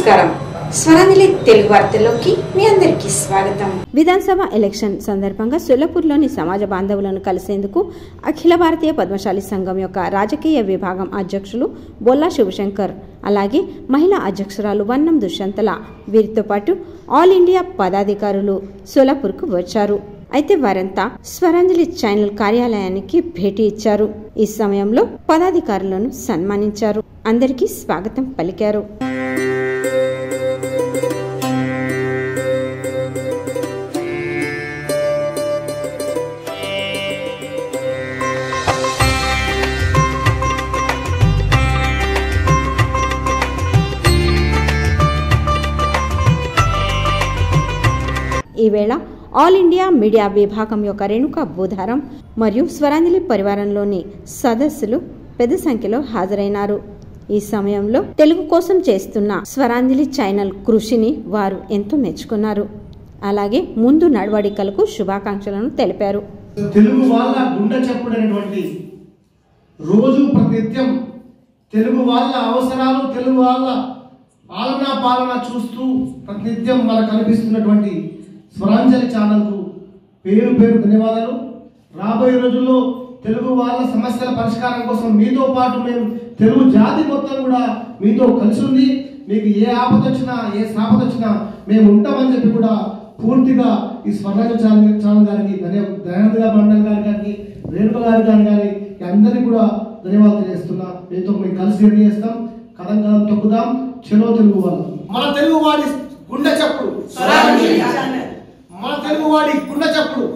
నమస్కారం. స్వరాంజలి తెలుగు వార్తల్లోకి మీ అందరికీ స్వాగతం. విధానసభ ఎలక్షన్ సందర్భంగా సొల్లపూర్లోని సమాజ బాంధవులను కలిసేందుకు అఖిల భారతీయ పద్మశాలి సంఘం యొక్క రాజకీయ విభాగం అధ్యక్షులు బొల్లా శివశంకర్, అలాగే మహిళా అధ్యక్షురాలు వన్నం దుష్యంతల వీరితో పాటు ఆల్ ఇండియా పదాధికారులు సొల్లపూర్కు వచ్చారు. అయితే వారంతా స్వరాంజలి ఛానల్ కార్యాలయానికి భేటీ ఇచ్చారు. ఈ సమయంలో పదాధికారులను సన్మానించారు, అందరికీ స్వాగతం పలికారు. ఈ వేళ ఆల్ ఇండియా మీడియా విభాగం యొక్క రేణుకా బూధారం మరియు స్వరాంజలి పరివారంలోని సదస్సులు పెద్ద సంఖ్యలో హాజరైనారు. ఈ సమయంలో తెలుగు కోసం చేస్తున్న స్వరాంజలి ఛానల్ కృషిని వారు ఎంతో మెచ్చుకున్నారు. అలాగే ముందు నడవడికలకు శుభాకాంక్షలను తెలిపారు. తెలుగు వాళ్ళ గుండె చప్పుడైనటువంటి రోజు ప్రతినిత్యం తెలుగు వాళ్ళ అవసరాలు, తెలుగు వాళ్ళ పాలన చూస్తూ ప్రతినిత్యం మనకు కనిపిస్తున్నటువంటి స్వరాంజలి ఛానల్కు పేరు ధన్యవాదాలు. రాబోయే రోజుల్లో తెలుగు వాళ్ళ సమస్యల పరిష్కారం కోసం మీతో పాటు మేము తెలుగు జాతి మొత్తం కూడా మీతో కలిసి ఉంది. మీకు ఏ ఆపద వచ్చినా, ఏ సాపద వచ్చినా మేము ఉంటామని చెప్పి కూడా పూర్తిగా ఈ స్వరాంజలి ఛానల్ గారికి దయానంద మండల్ గారికి రేణుక గారి కానీ అందరికీ కూడా ధన్యవాదాలు తెలియజేస్తున్నా. మీతో మేము కలిసి జర్నీ చేస్తాం, కథం తొక్కుదాం. చెలో తెలుగు వాళ్ళు, మన తెలుగు వాడి గుండె చప్పుడు, మన తెలుగు వాడి గుండె చప్పుడు.